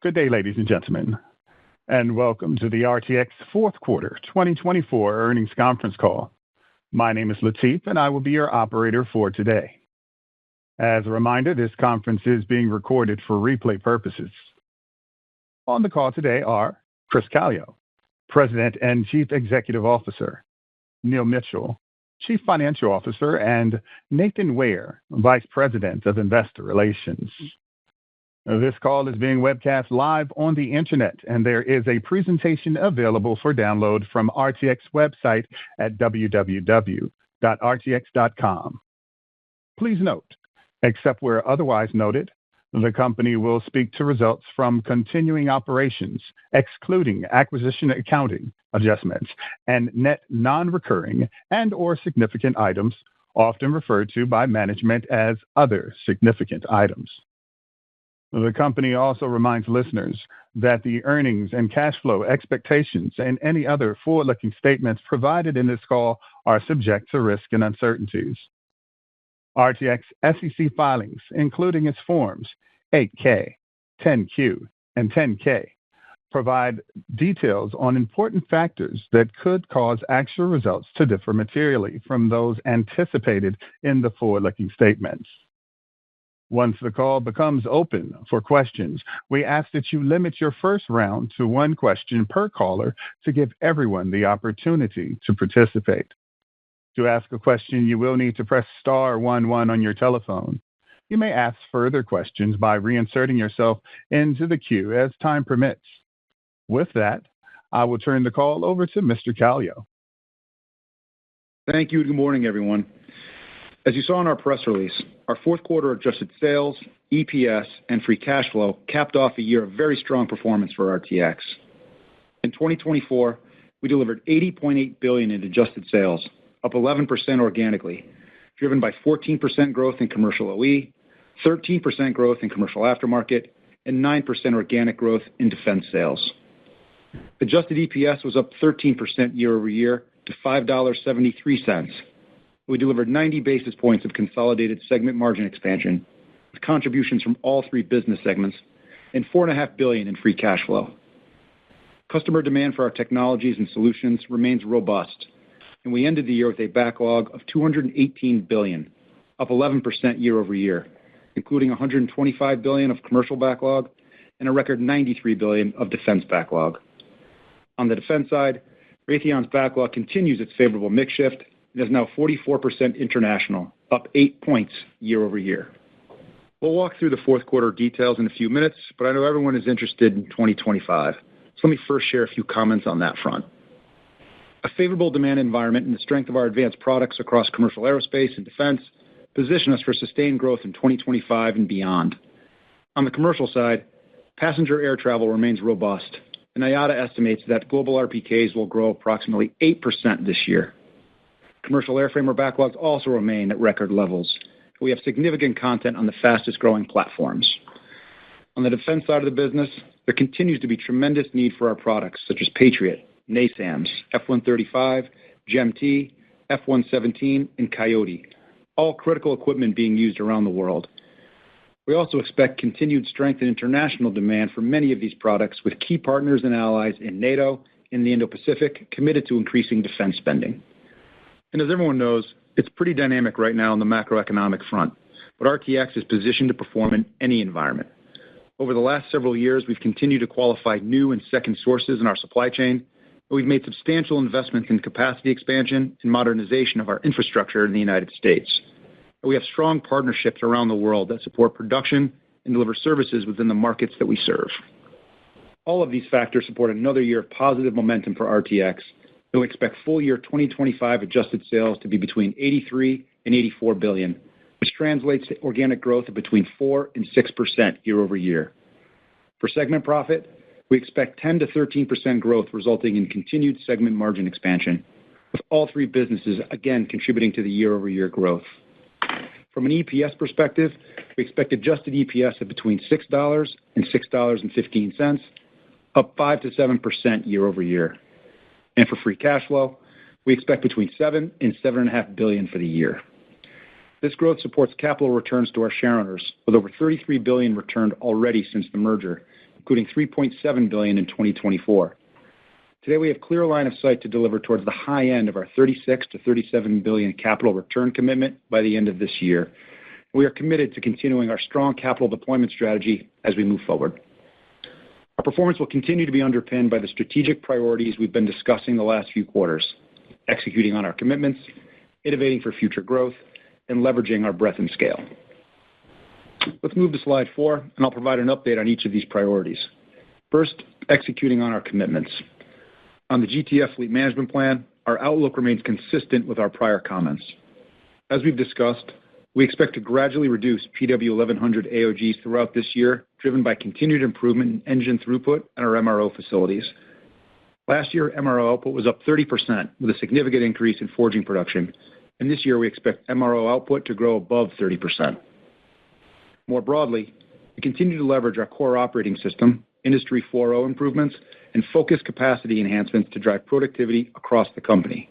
Good day, ladies and gentlemen, and welcome to the RTX fourth quarter 2024 earnings conference call. My name is Latif, and I will be your operator for today. As a reminder, this conference is being recorded for replay purposes. On the call today are Chris Calio, President and Chief Executive Officer, Neil Mitchell, Chief Financial Officer, and Nathan Ware, Vice President of Investor Relations. This call is being webcast live on the internet, and there is a presentation available for download from RTX website at www.rtx.com. Please note, except where otherwise noted, the company will speak to results from continuing operations, excluding acquisition accounting adjustments and net non-recurring and/or significant items, often referred to by management as other significant items. The company also reminds listeners that the earnings and cash flow expectations and any other forward-looking statements provided in this call are subject to risk and uncertainties. RTX SEC filings, including its forms 8K, 10Q, and 10K, provide details on important factors that could cause actual results to differ materially from those anticipated in the forward-looking statements. Once the call becomes open for questions, we ask that you limit your first round to one question per caller to give everyone the opportunity to participate. To ask a question, you will need to press star 11 on your telephone. You may ask further questions by reinserting yourself into the queue as time permits. With that, I will turn the call over to Mr. Calio. Thank you. Good morning, everyone. As you saw in our press release, our fourth quarter adjusted sales, EPS, and free cash flow capped off a year of very strong performance for RTX. In 2024, we delivered $80.8 billion in adjusted sales, up 11% organically, driven by 14% growth in commercial OE, 13% growth in commercial aftermarket, and 9% organic growth in defense sales. Adjusted EPS was up 13% year over year to $5.73. We delivered 90 basis points of consolidated segment margin expansion, with contributions from all three business segments, and $4.5 billion in free cash flow. Customer demand for our technologies and solutions remains robust, and we ended the year with a backlog of $218 billion, up 11% year over year, including $125 billion of commercial backlog and a record $93 billion of defense backlog. On the defense side, Raytheon's backlog continues its favorable mix shift and is now 44% international, up 8 points year over year. We'll walk through the fourth quarter details in a few minutes, but I know everyone is interested in 2025. So let me first share a few comments on that front. A favorable demand environment and the strength of our advanced products across commercial aerospace and defense position us for sustained growth in 2025 and beyond. On the commercial side, passenger air travel remains robust, and IATA estimates that global RPKs will grow approximately 8% this year. Commercial airframer backlogs also remain at record levels. We have significant content on the fastest-growing platforms. On the defense side of the business, there continues to be tremendous need for our products, such as Patriot, NASAMS, F-135, GEM-T, F-117, and Coyote, all critical equipment being used around the world. We also expect continued strength in international demand for many of these products, with key partners and allies in NATO and the Indo-Pacific committed to increasing defense spending. And as everyone knows, it's pretty dynamic right now on the macroeconomic front, but RTX is positioned to perform in any environment. Over the last several years, we've continued to qualify new and second sources in our supply chain, and we've made substantial investments in capacity expansion and modernization of our infrastructure in the United States. And we have strong partnerships around the world that support production and deliver services within the markets that we serve. All of these factors support another year of positive momentum for RTX, and we expect full year 2025 adjusted sales to be between $83 and $84 billion, which translates to organic growth of between 4% and 6% year over year. For segment profit, we expect 10 to 13% growth, resulting in continued segment margin expansion, with all three businesses again contributing to the year-over-year growth. From an EPS perspective, we expect adjusted EPS of between $6 and $6.15, up 5 to 7% year over year. And for free cash flow, we expect between $7 and $7.5 billion for the year. This growth supports capital returns to our shareowners, with over $33 billion returned already since the merger, including $3.7 billion in 2024. Today, we have clear line of sight to deliver towards the high end of our $36 to $37 billion capital return commitment by the end of this year. We are committed to continuing our strong capital deployment strategy as we move forward. Our performance will continue to be underpinned by the strategic priorities we've been discussing the last few quarters, executing on our commitments, innovating for future growth, and leveraging our breadth and scale. Let's move to slide 4, and I'll provide an update on each of these priorities. First, executing on our commitments. On the GTF fleet management plan, our outlook remains consistent with our prior comments. As we've discussed, we expect to gradually reduce PW1100 AOGs throughout this year, driven by continued improvement in engine throughput at our MRO facilities. Last year, MRO output was up 30%, with a significant increase in forging production, and this year we expect MRO output to grow above 30%. More broadly, we continue to leverage our core operating system, Industry 4.0 improvements, and focus capacity enhancements to drive productivity across the company.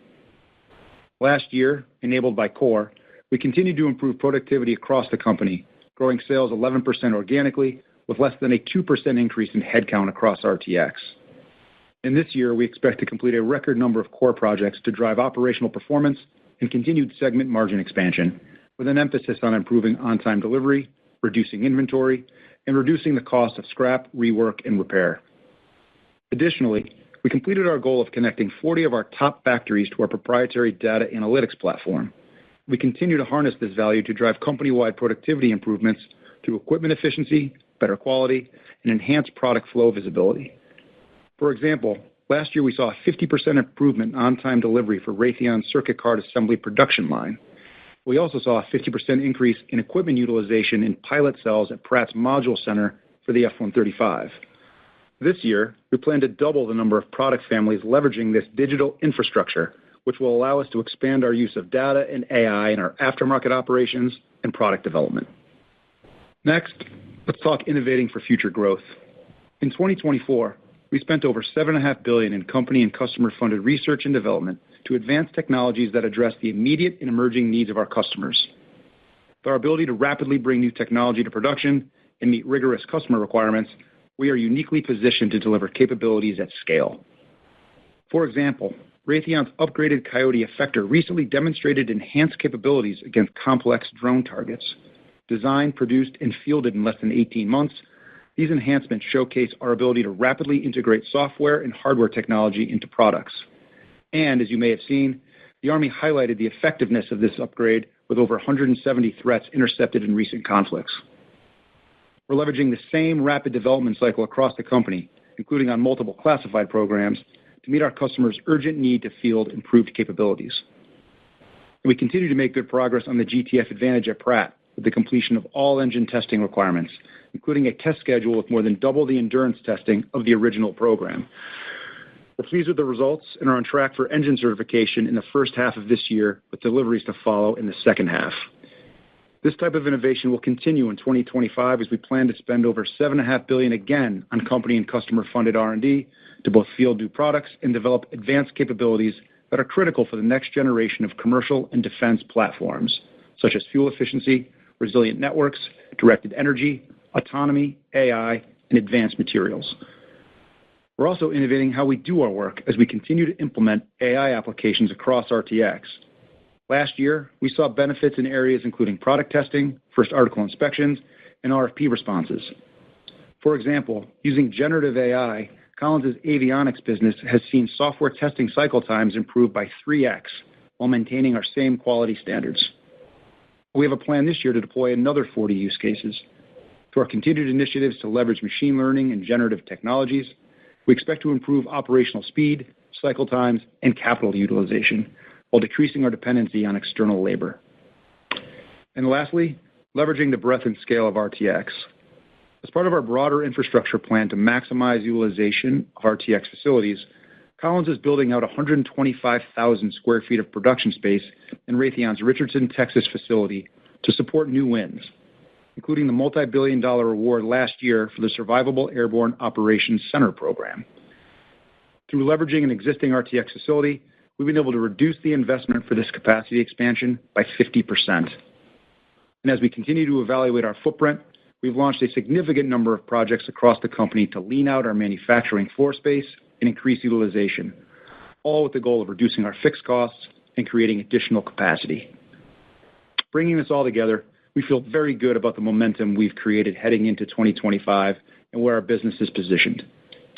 Last year, enabled by core, we continued to improve productivity across the company, growing sales 11% organically, with less than a 2% increase in headcount across RTX. And this year, we expect to complete a record number of core projects to drive operational performance and continued segment margin expansion, with an emphasis on improving on-time delivery, reducing inventory, and reducing the cost of scrap, rework, and repair. Additionally, we completed our goal of connecting 40 of our top factories to our proprietary data analytics platform. We continue to harness this value to drive company-wide productivity improvements through equipment efficiency, better quality, and enhanced product flow visibility. For example, last year we saw a 50% improvement in on-time delivery for Raytheon circuit card assembly production line. We also saw a 50% increase in equipment utilization in pilot cells at Pratt's Module Center for the F-135. This year, we plan to double the number of product families leveraging this digital infrastructure, which will allow us to expand our use of data and AI in our aftermarket operations and product development. Next, let's talk innovating for future growth. In 2024, we spent over $7.5 billion in company and customer-funded research and development to advance technologies that address the immediate and emerging needs of our customers. With our ability to rapidly bring new technology to production and meet rigorous customer requirements, we are uniquely positioned to deliver capabilities at scale. For example, Raytheon's upgraded Coyote effector recently demonstrated enhanced capabilities against complex drone targets. Designed, produced, and fielded in less than 18 months, these enhancements showcase our ability to rapidly integrate software and hardware technology into products. And as you may have seen, the Army highlighted the effectiveness of this upgrade with over 170 threats intercepted in recent conflicts. We're leveraging the same rapid development cycle across the company, including on multiple classified programs, to meet our customers' urgent need to field improved capabilities. And we continue to make good progress on the GTF Advantage at Pratt, with the completion of all engine testing requirements, including a test schedule with more than double the endurance testing of the original program. We're pleased with the results and are on track for engine certification in the first half of this year, with deliveries to follow in the second half. This type of innovation will continue in 2025 as we plan to spend over $7.5 billion again on company and customer-funded R&D to both field new products and develop advanced capabilities that are critical for the next generation of commercial and defense platforms, such as fuel efficiency, resilient networks, directed energy, autonomy, AI, and advanced materials. We're also innovating how we do our work as we continue to implement AI applications across RTX. Last year, we saw benefits in areas including product testing, first article inspections, and RFP responses. For example, using generative AI, Collins' avionics business has seen software testing cycle times improve by 3x while maintaining our same quality standards. We have a plan this year to deploy another 40 use cases. Through our continued initiatives to leverage machine learning and generative technologies, we expect to improve operational speed, cycle times, and capital utilization, while decreasing our dependency on external labor. And lastly, leveraging the breadth and scale of RTX. As part of our broader infrastructure plan to maximize utilization of RTX facilities, Collins is building out 125,000 square feet of production space in Raytheon's Richardson, Texas facility to support new wins, including the multi-billion-dollar award last year for the Survivable Airborne Operations Center program. Through leveraging an existing RTX facility, we've been able to reduce the investment for this capacity expansion by 50%. And as we continue to evaluate our footprint, we've launched a significant number of projects across the company to lean out our manufacturing floor space and increase utilization, all with the goal of reducing our fixed costs and creating additional capacity. Bringing this all together, we feel very good about the momentum we've created heading into 2025 and where our business is positioned.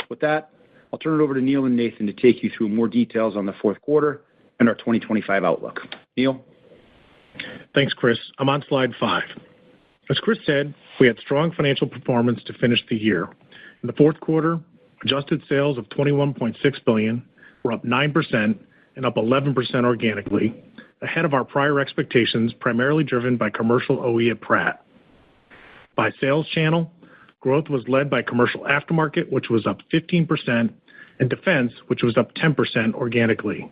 With that, I'll turn it over to Neil and Nathan to take you through more details on the fourth quarter and our 2025 outlook. Neil? Thanks, Chris. I'm on slide 5. As Chris said, we had strong financial performance to finish the year. In the fourth quarter, adjusted sales of $21.6 billion were up 9% and up 11% organically, ahead of our prior expectations, primarily driven by commercial OE at Pratt. By sales channel, growth was led by commercial aftermarket, which was up 15%, and defense, which was up 10% organically.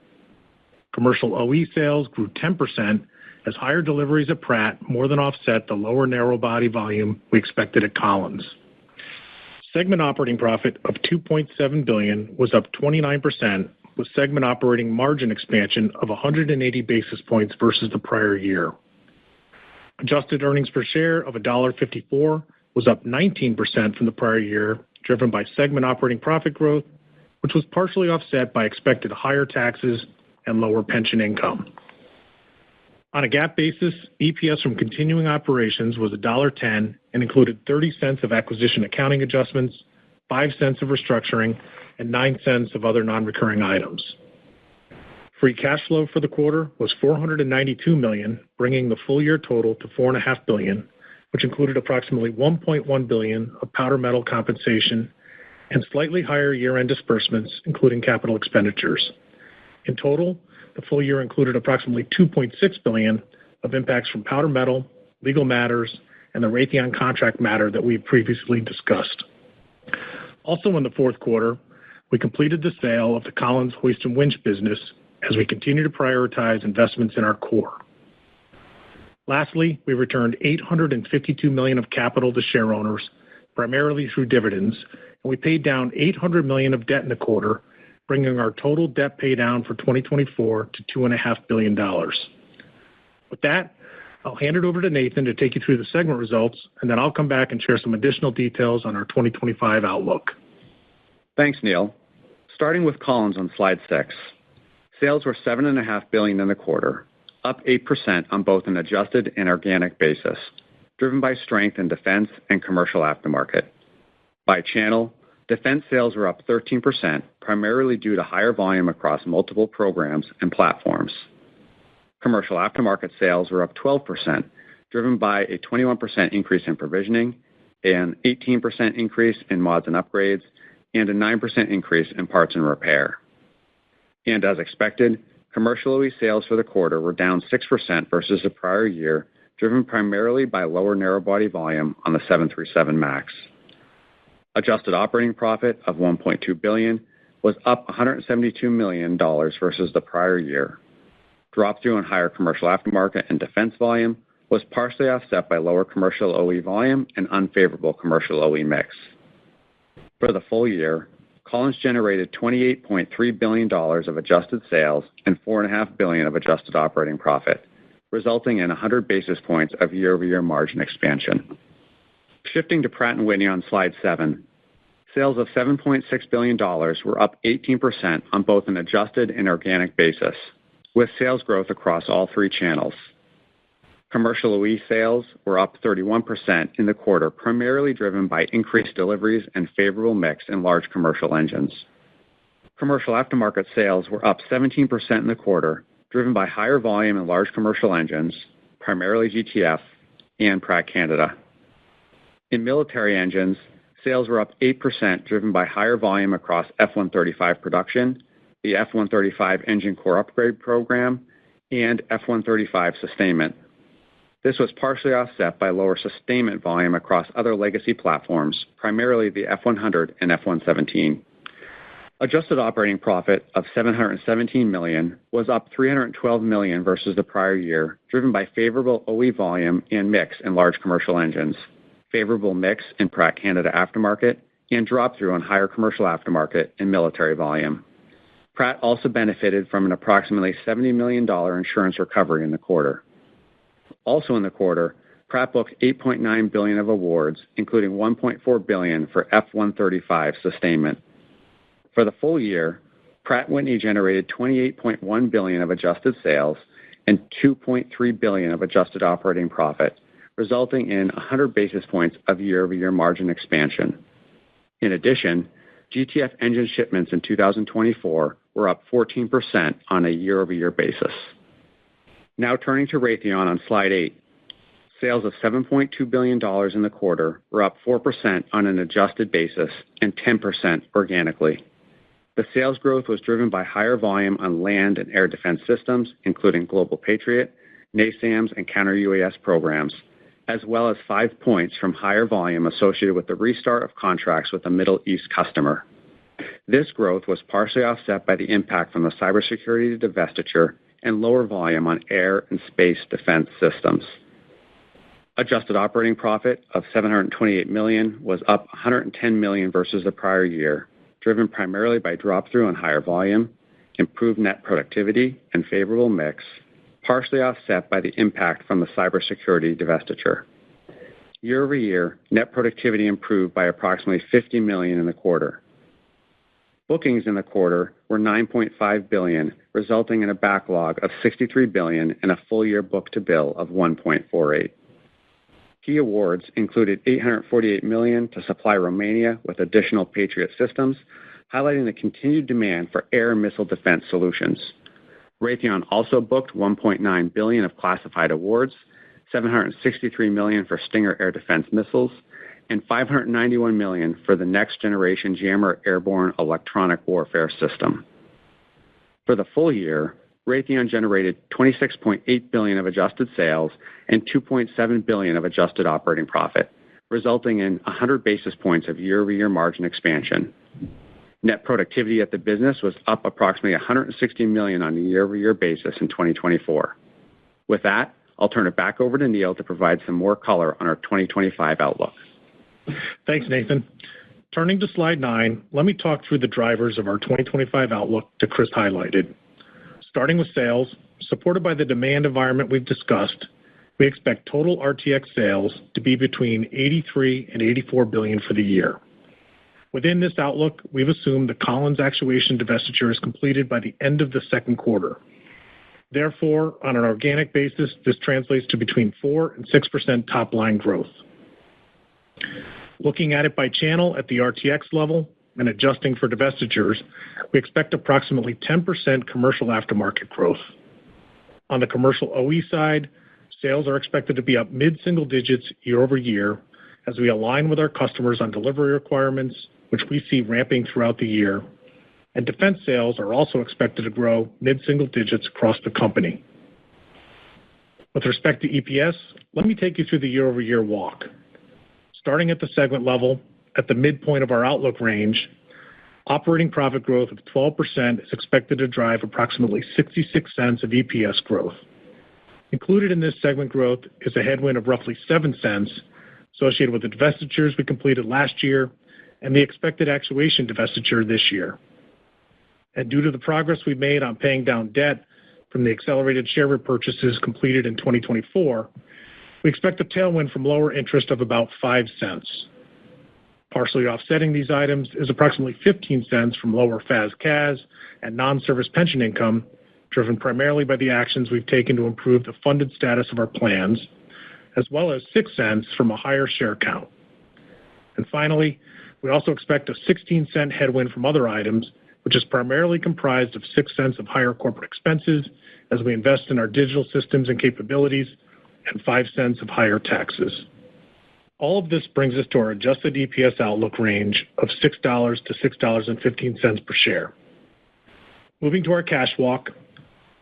Commercial OE sales grew 10% as higher deliveries at Pratt more than offset the lower narrow-body volume we expected at Collins. Segment operating profit of $2.7 billion was up 29%, with segment operating margin expansion of 180 basis points versus the prior year. Adjusted earnings per share of $1.54 was up 19% from the prior year, driven by segment operating profit growth, which was partially offset by expected higher taxes and lower pension income. On a GAAP basis, EPS from continuing operations was $1.10 and included 30 cents of acquisition accounting adjustments, 5 cents of restructuring, and 9 cents of other non-recurring items. Free cash flow for the quarter was $492 million, bringing the full-year total to $4.5 billion, which included approximately $1.1 billion of powder metal compensation and slightly higher year-end disbursements, including capital expenditures. In total, the full year included approximately $2.6 billion of impacts from powder metal, legal matters, and the Raytheon contract matter that we previously discussed. Also in the fourth quarter, we completed the sale of the Collins hoist and winch business as we continue to prioritize investments in our core. Lastly, we returned $852 million of capital to share owners, primarily through dividends, and we paid down $800 million of debt in the quarter, bringing our total debt paydown for 2024 to $2.5 billion. With that, I'll hand it over to Nathan to take you through the segment results, and then I'll come back and share some additional details on our 2025 outlook. Thanks, Neil. Starting with Collins on slide 6. Sales were $7.5 billion in the quarter, up 8% on both an adjusted and organic basis, driven by strength in defense and commercial aftermarket. By channel, defense sales were up 13%, primarily due to higher volume across multiple programs and platforms. Commercial aftermarket sales were up 12%, driven by a 21% increase in provisioning, an 18% increase in mods and upgrades, and a 9% increase in parts and repair. And as expected, commercial OE sales for the quarter were down 6% versus the prior year, driven primarily by lower narrow-body volume on the 737 MAX. Adjusted operating profit of $1.2 billion was up $172 million versus the prior year. Drop-through on higher commercial aftermarket and defense volume was partially offset by lower commercial OE volume and unfavorable commercial OE mix. For the full year, Collins generated $28.3 billion of adjusted sales and $4.5 billion of adjusted operating profit, resulting in 100 basis points of year-over-year margin expansion. Shifting to Pratt Whitney on slide 7, sales of $7.6 billion were up 18% on both an adjusted and organic basis, with sales growth across all 3 channels. Commercial OE sales were up 31% in the quarter, primarily driven by increased deliveries and favorable mix in large commercial engines. Commercial aftermarket sales were up 17% in the quarter, driven by higher volume in large commercial engines, primarily GTF and Pratt Canada. In military engines, sales were up 8%, driven by higher volume across F-135 production, the F-135 engine core upgrade program, and F-135 sustainment. This was partially offset by lower sustainment volume across other legacy platforms, primarily the F-100 and F-117. Adjusted operating profit of $717 million was up $312 million versus the prior year, driven by favorable OE volume and mix in large commercial engines, favorable mix in Pratt Canada aftermarket, and drop-through on higher commercial aftermarket and military volume. Pratt also benefited from an approximately $70 million insurance recovery in the quarter. Also in the quarter, Pratt booked $8.9 billion of awards, including $1.4 billion for F-135 sustainment. For the full year, Pratt Whitney generated $28.1 billion of adjusted sales and $2.3 billion of adjusted operating profit, resulting in 100 basis points of year-over-year margin expansion. In addition, GTF engine shipments in 2024 were up 14% on a year-over-year basis. Now turning to Raytheon on slide 8. Sales of $7.2 billion in the quarter were up 4% on an adjusted basis and 10% organically. The sales growth was driven by higher volume on land and air defense systems, including Global Patriot, NASAMS, and counter-UAS programs, as well as 5 points from higher volume associated with the restart of contracts with a Middle East customer. This growth was partially offset by the impact from the cybersecurity divestiture and lower volume on air and space defense systems. Adjusted operating profit of $728 million was up $110 million versus the prior year, driven primarily by drop-through on higher volume, improved net productivity, and favorable mix, partially offset by the impact from the cybersecurity divestiture. Year-over-year, net productivity improved by approximately $50 million in the quarter. Bookings in the quarter were $9.5 billion, resulting in a backlog of $63 billion and a full-year book-to-bill of 1.48. Key awards included $848 million to supply Romania with additional Patriot systems, highlighting the continued demand for air and missile defense solutions. Raytheon also booked $1.9 billion of classified awards, $763 million for Stinger air defense missiles, and $591 million for the next-generation Jammer airborne electronic warfare system. For the full year, Raytheon generated $26.8 billion of adjusted sales and $2.7 billion of adjusted operating profit, resulting in 100 basis points of year-over-year margin expansion. Net productivity at the business was up approximately $160 million on a year-over-year basis in 2024. With that, I'll turn it back over to Neil to provide some more color on our 2025 outlook. Thanks, Nathan. Turning to slide 9, let me talk through the drivers of our 2025 outlook that Chris highlighted. Starting with sales, supported by the demand environment we've discussed, we expect total RTX sales to be between $83 and $84 billion for the year. Within this outlook, we've assumed the Collins Actuation divestiture is completed by the end of the second quarter. Therefore, on an organic basis, this translates to between 4% and 6% top-line growth. Looking at it by channel at the RTX level and adjusting for divestitures, we expect approximately 10% commercial aftermarket growth. On the commercial OE side, sales are expected to be up mid-single digits year-over-year as we align with our customers on delivery requirements, which we see ramping throughout the year, and defense sales are also expected to grow mid-single digits across the company. With respect to EPS, let me take you through the year-over-year walk. Starting at the segment level, at the midpoint of our outlook range, operating profit growth of 12% is expected to drive approximately 66 cents of EPS growth. Included in this segment growth is a headwind of roughly 7 cents associated with the divestitures we completed last year and the expected actuation divestiture this year. And due to the progress we've made on paying down debt from the accelerated share repurchases completed in 2024, we expect a tailwind from lower interest of about 5 cents. Partially offsetting these items is approximately 15 cents from lower FAS/CAS and non-service pension income, driven primarily by the actions we've taken to improve the funded status of our plans, as well as 6 cents from a higher share count. And finally, we also expect a 16-cent headwind from other items, which is primarily comprised of 6 cents of higher corporate expenses as we invest in our digital systems and capabilities, and 5 cents of higher taxes. All of this brings us to our adjusted EPS outlook range of $6 to $6.15 per share. Moving to our cash walk,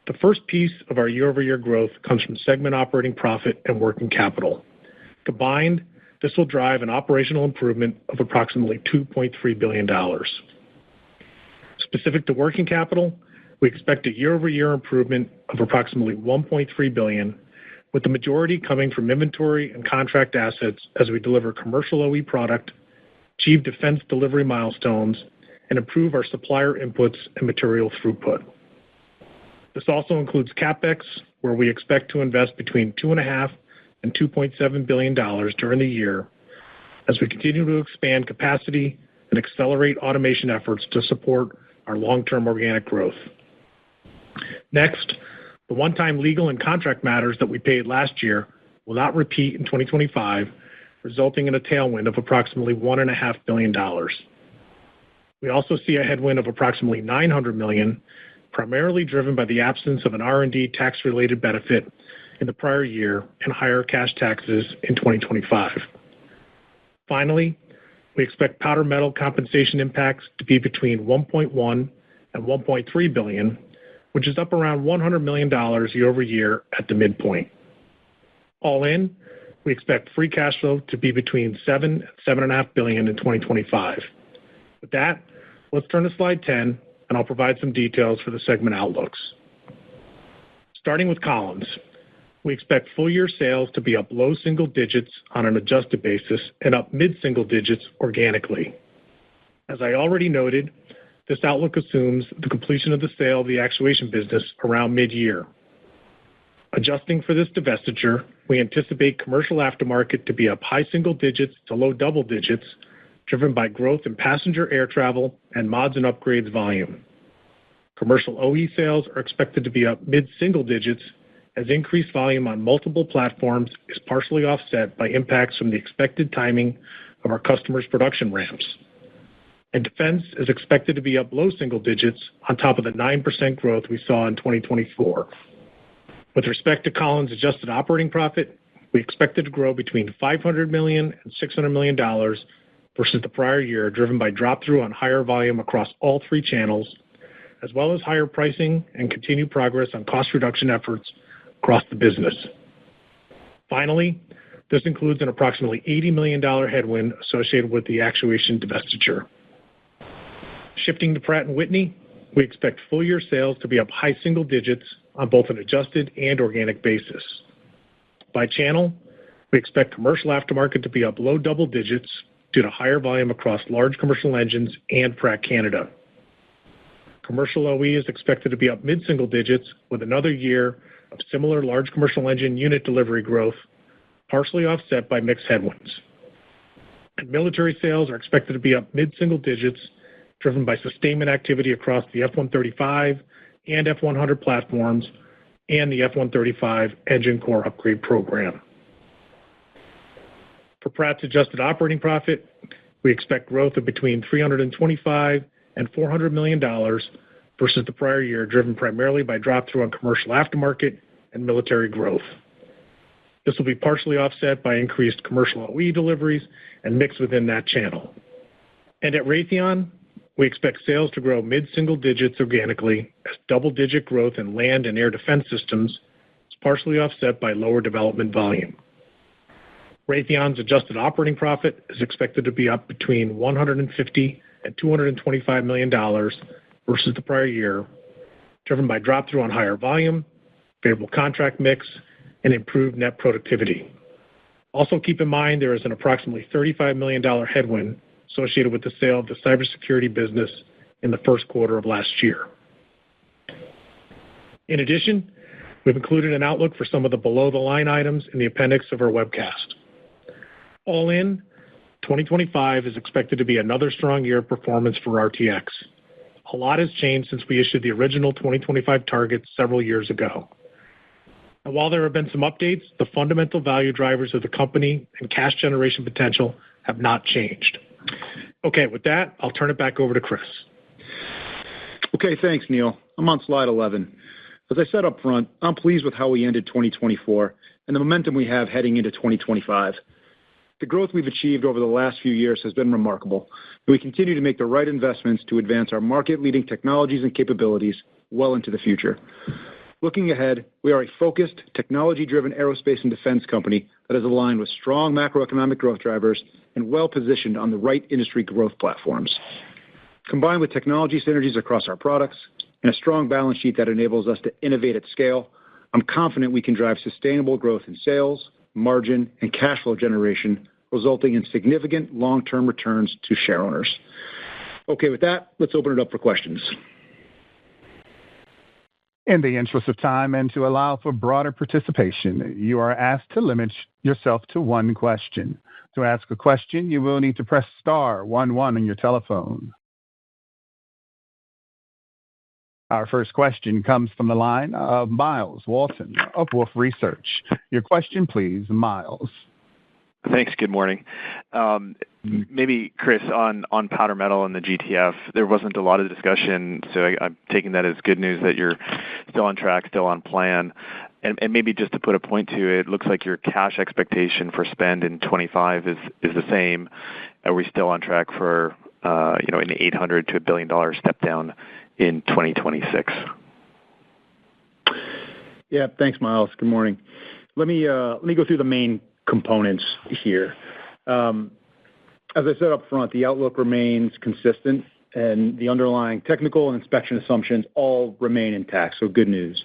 the first piece of our year-over-year growth comes from segment operating profit and working capital. Combined, this will drive an operational improvement of approximately $2.3 billion. Specific to working capital, we expect a year-over-year improvement of approximately $1.3 billion, with the majority coming from inventory and contract assets as we deliver commercial OE product, achieve defense delivery milestones, and improve our supplier inputs and material throughput. This also includes CapEx, where we expect to invest between 2.5% and $2.7 billion during the year as we continue to expand capacity and accelerate automation efforts to support our long-term organic growth. Next, the one-time legal and contract matters that we paid last year will not repeat in 2025, resulting in a tailwind of approximately $1.5 billion. We also see a headwind of approximately $900 million, primarily driven by the absence of an R&D tax-related benefit in the prior year and higher cash taxes in 2025. Finally, we expect powder metal compensation impacts to be between $1.1 and $1.3 billion, which is up around $100 million year over year at the midpoint. All in, we expect free cash flow to be between $7 and $7.5 billion in 2025. With that, let's turn to slide 10, and I'll provide some details for the segment outlooks. Starting with Collins, we expect full-year sales to be up low single digits on an adjusted basis and up mid-single digits organically. As I already noted, this outlook assumes the completion of the sale of the actuation business around mid-year. Adjusting for this divestiture, we anticipate commercial aftermarket to be up high single digits to low double digits, driven by growth in passenger air travel and mods and upgrades volume. Commercial OE sales are expected to be up mid-single digits as increased volume on multiple platforms is partially offset by impacts from the expected timing of our customers' production ramps. And defense is expected to be up low single digits on top of the 9% growth we saw in 2024. With respect to Collins' adjusted operating profit, we expect it to grow between $500 million and $600 million versus the prior year, driven by drop-through on higher volume across all three channels, as well as higher pricing and continued progress on cost reduction efforts across the business. Finally, this includes an approximately $80 million headwind associated with the actuation divestiture. Shifting to Pratt Whitney, we expect full-year sales to be up high single digits on both an adjusted and organic basis. By channel, we expect commercial aftermarket to be up low double digits due to higher volume across large commercial engines and Pratt Canada. Commercial OE is expected to be up mid-single digits with another year of similar large commercial engine unit delivery growth, partially offset by mixed headwinds. And military sales are expected to be up mid-single digits, driven by sustainment activity across the F-135 and F-100 platforms and the F-135 engine core upgrade program. For Pratt's adjusted operating profit, we expect growth of between $325 and $400 million versus the prior year, driven primarily by drop-through on commercial aftermarket and military growth. This will be partially offset by increased commercial OE deliveries and mix within that channel. And at Raytheon, we expect sales to grow mid-single digits organically as double-digit growth in land and air defense systems is partially offset by lower development volume. Raytheon's adjusted operating profit is expected to be up between $150 and $225 million versus the prior year, driven by drop-through on higher volume, favorable contract mix, and improved net productivity. Also keep in mind there is an approximately $35 million headwind associated with the sale of the cybersecurity business in the first quarter of last year. In addition, we've included an outlook for some of the below-the-line items in the appendix of our webcast. All in, 2025 is expected to be another strong year of performance for RTX. A lot has changed since we issued the original 2025 targets several years ago. And while there have been some updates, the fundamental value drivers of the company and cash generation potential have not changed. Okay, with that, I'll turn it back over to Chris. Okay, thanks, Neil. I'm on slide 11. As I said up front, I'm pleased with how we ended 2024 and the momentum we have heading into 2025. The growth we've achieved over the last few years has been remarkable, and we continue to make the right investments to advance our market-leading technologies and capabilities well into the future. Looking ahead, we are a focused, technology-driven aerospace and defense company that is aligned with strong macroeconomic growth drivers and well-positioned on the right industry growth platforms. Combined with technology synergies across our products and a strong balance sheet that enables us to innovate at scale, I'm confident we can drive sustainable growth in sales, margin, and cash flow generation, resulting in significant long-term returns to shareowners. Okay, with that, let's open it up for questions. In the interest of time and to allow for broader participation, you are asked to limit yourself to one question. To ask a question, you will need to press star 11 on your telephone. Our first question comes from the line of Miles Walton of Wolfe Research. Your question, please, Miles. Thanks. Good morning. Maybe, Chris, on powder metal and the GTF, there wasn't a lot of discussion, so I'm taking that as good news that you're still on track, still on plan. And maybe just to put a point to it, it looks like your cash expectation for spend in 25 is the same. Are we still on track for an $800 to $1 billion step down in 2026? Yeah, thanks, Miles. Good morning. Let me go through the main components here. As I said up front, the outlook remains consistent, and the underlying technical and inspection assumptions all remain intact, so good news.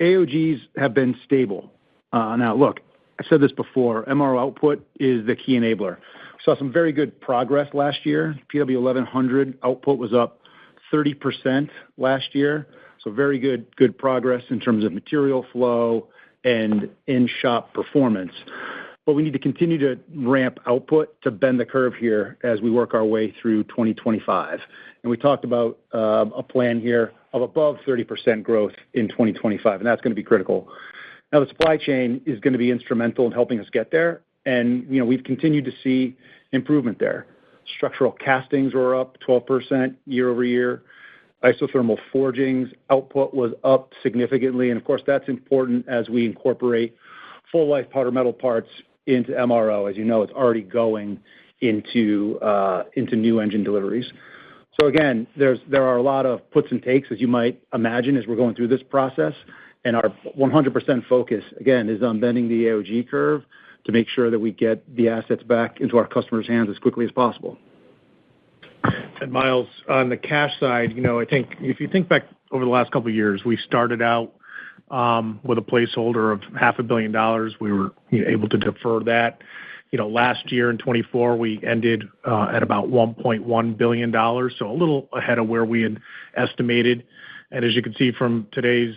AOGs have been stable. Now, look, I've said this before, MRO output is the key enabler. We saw some very good progress last year. PW1100 output was up 30% last year, so very good progress in terms of material flow and in-shop performance. But we need to continue to ramp output to bend the curve here as we work our way through 2025. And we talked about a plan here of above 30% growth in 2025, and that's going to be critical. Now, the supply chain is going to be instrumental in helping us get there, and we've continued to see improvement there. Structural castings were up 12% year over year. Isothermal forgings output was up significantly, and of course, that's important as we incorporate full-life powder metal parts into MRO. As you know, it's already going into new engine deliveries. So again, there are a lot of puts and takes, as you might imagine, as we're going through this process, and our 100% focus, again, is on bending the AOG curve to make sure that we get the assets back into our customers' hands as quickly as possible. And Miles, on the cash side, I think if you think back over the last couple of years, we started out with a placeholder of $500 million. We were able to defer that. Last year in 24, we ended at about $1.1 billion, so a little ahead of where we had estimated. And as you can see from today's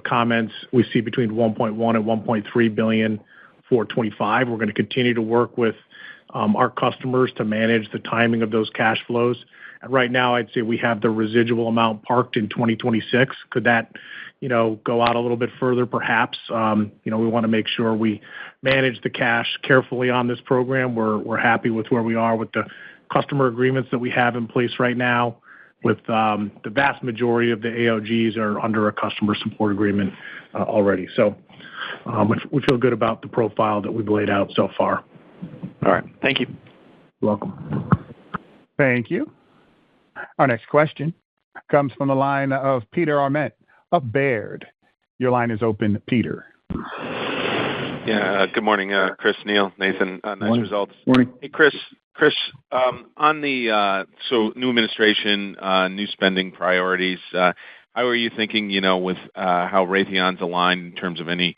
comments, we see between 1.1 and 1.3 billion for 25. We're going to continue to work with our customers to manage the timing of those cash flows. And right now, I'd say we have the residual amount parked in 2026. Could that, go out a little bit further? Perhaps. We want to make sure we manage the cash carefully on this program. We're happy with where we are with the customer agreements that we have in place right now. With the vast majority of the AOGs are under a customer support agreement already. So we feel good about the profile that we've laid out so far. All right. Thank you. You're welcome. Thank you. Our next question comes from the line of Peter Arment of Baird. Your line is open, Peter. Yeah. Good morning, Chris, Neil, Nathan. Nice results. Morning. Hey, Chris, on the new administration, new spending priorities, how are you thinking, with how Raytheon's aligned in terms of any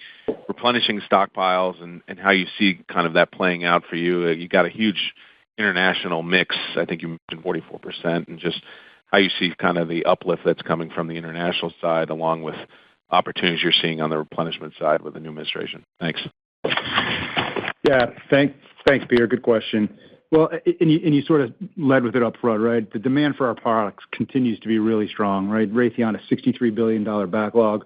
replenishing stockpiles and how you see kind of that playing out for you? You got a huge international mix. I think you mentioned 44%, and just how you see kind of the uplift that's coming from the international side, along with opportunities you're seeing on the replenishment side with the new administration. Thanks. Yeah. Thanks, Peter. Good question. Well, and you sort of led with it up front, right? The demand for our products continues to be really strong, right? Raytheon, a $63 billion backlog,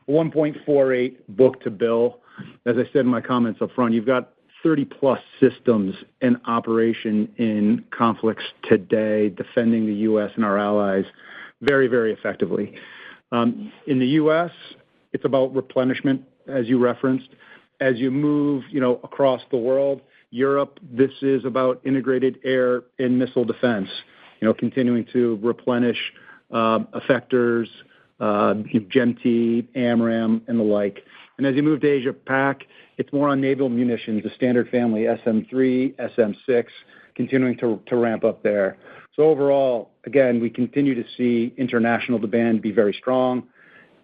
1.48 book-to-bill. As I said in my comments up front, you've got 30-plus systems in operation in conflicts today, defending the U.S. and our allies very, very effectively. In the U.S., it's about replenishment, as you referenced. As you move, across the world, Europe, this is about integrated air and missile defense, continuing to replenish effectors, GEM-T, AMRAAM, and the like. And as you move to Asia-Pac, it's more on naval munitions, the standard family SM-3, SM-6, continuing to ramp up there. So overall, again, we continue to see international demand be very strong.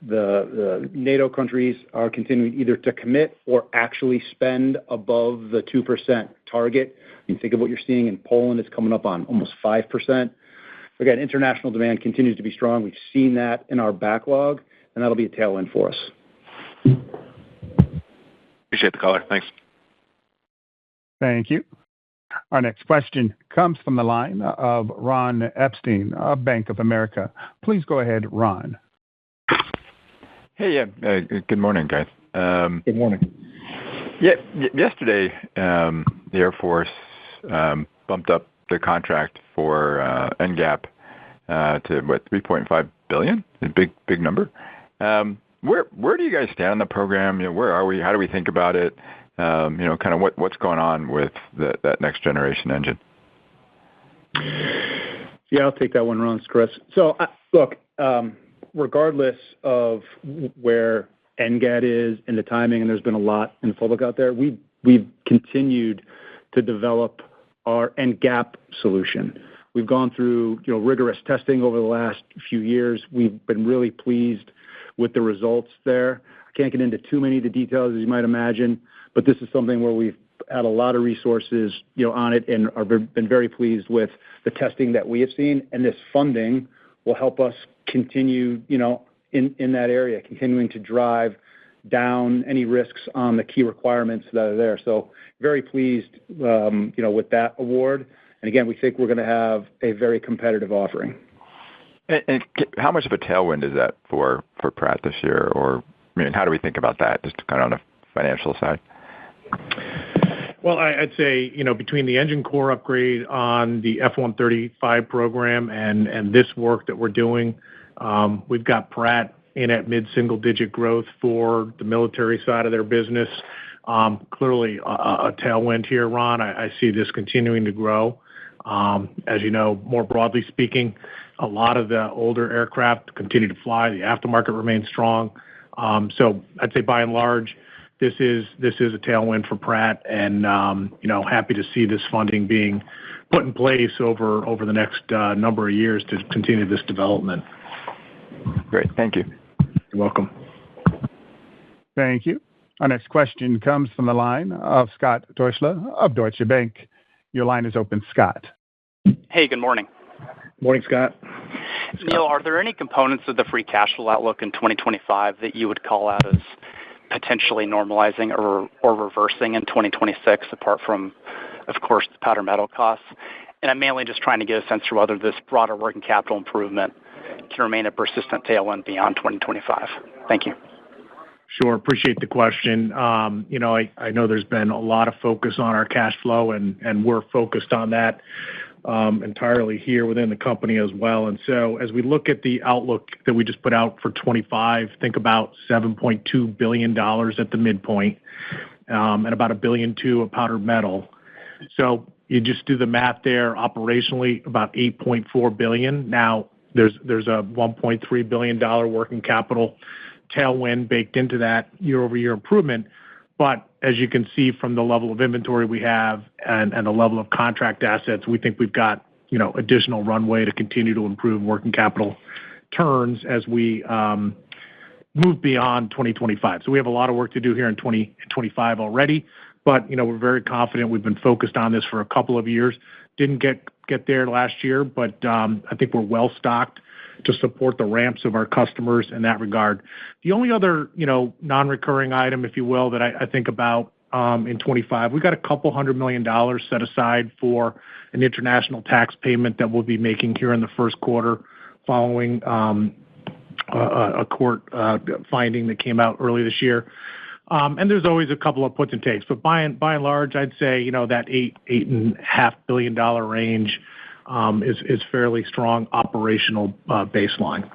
The NATO countries are continuing either to commit or actually spend above the 2% target. I mean, think of what you're seeing in Poland. It's coming up on almost 5%. Again, international demand continues to be strong. We've seen that in our backlog, and that'll be a tailwind for us. Appreciate the color. Thanks. Thank you. Our next question comes from the line of Ron Epstein of Bank of America. Please go ahead, Ron. Hey, good morning, guys. Good morning. Yeah, yesterday, the Air Force bumped up the contract for NGAP to what, $3.5 billion? A big number. Where do you guys stand on the program? Where are we? How do we think about it? Kind of what's going on with that next generation engine? Yeah, I'll take that one, Ron. It's Chris. So, look, regardless of where NGAT is and the timing, and there's been a lot in the public out there, we've continued to develop our NGAP solution. We've gone through rigorous testing over the last few years. We've been really pleased with the results there. I can't get into too many of the details, as you might imagine, but this is something where we've had a lot of resources on it and been very pleased with the testing that we have seen, and this funding will help us continue in that area, continuing to drive down any risks on the key requirements that are there. So very pleased with that award. And again, we think we're going to have a very competitive offering. And how much of a tailwind is that for Pratt this year? Or, how do we think about that, just kind of on the financial side? Well, I'd say, between the engine core upgrade on the F-135 program and this work that we're doing, we've got Pratt in at mid-single-digit growth for the military side of their business. Clearly a tailwind here, Ron. I see this continuing to grow. As you know, more broadly speaking, a lot of the older aircraft continue to fly. The aftermarket remains strong. So I'd say by and large, this is a tailwind for Pratt, and happy to see this funding being put in place over the next number of years to continue this development. Great, thank you. You're welcome. Thank you. Our next question comes from the line of Scott Deuschle of Deutsche Bank. Your line is open, Scott. Hey, good morning. Morning, Scott. Neil, are there any components of the free cash flow outlook in 2025 that you would call out as potentially normalizing or reversing in 2026, apart from, of course, the powder metal costs? And I'm mainly just trying to get a sense for whether this broader working capital improvement can remain a persistent tailwind beyond 2025. Thank you. Sure. Appreciate the question. I know there's been a lot of focus on our cash flow, and we're focused on that entirely here within the company as well. And so as we look at the outlook that we just put out for 25, think about $7.2 billion at the midpoint, and about $1.2 billion of powdered metal. So you just do the math there. Operationally, about $8.4 billion. Now there's a $1.3 billion working capital tailwind baked into that year-over-year improvement. But as you can see from the level of inventory we have and the level of contract assets, we think we've got additional runway to continue to improve working capital turns as we move beyond 2025. So we have a lot of work to do here in 2025 already, but we're very confident. We've been focused on this for a couple of years. Didn't get there last year, but I think we're well stocked to support the ramps of our customers in that regard. The only other, non-recurring item, if you will, that I think about in 25, we got $200 million set aside for an international tax payment that we'll be making here in the first quarter following a court finding that came out early this year. And there's always a couple of puts and takes, but by and large, I'd say, that $8.5 billion range is fairly strong operational baseline.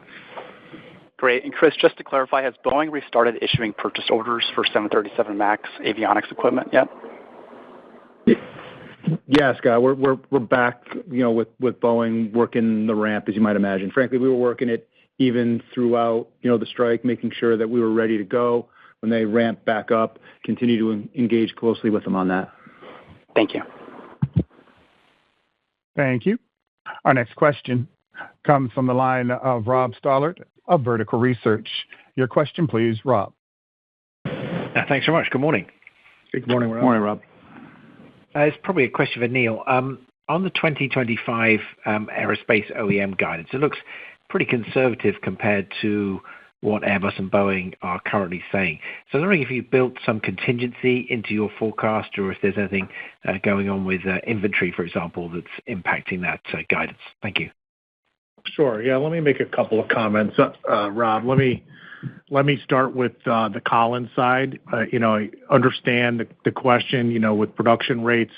Great. And Chris, just to clarify, has Boeing restarted issuing purchase orders for 737 MAX avionics equipment yet? Yeah, Scott, we're back, with Boeing working the ramp, as you might imagine. Frankly, we were working it even throughout, the strike, making sure that we were ready to go when they ramp back up. Continue to engage closely with them on that. Thank you. Thank you. Our next question comes from the line of Rob Stallard of Vertical Research. Your question, please, Rob. Thanks so much. Good morning. Good morning, Rob. Morning, Rob. It's probably a question for Neil. On the 2025 aerospace OEM guidance, it looks pretty conservative compared to what Airbus and Boeing are currently saying. So I was wondering if you built some contingency into your forecast, or if there's anything going on with inventory, for example, that's impacting that guidance. Thank you. Sure. Yeah, let me make a couple of comments, Rob. Let me start with the Collins side. I understand the question. With production rates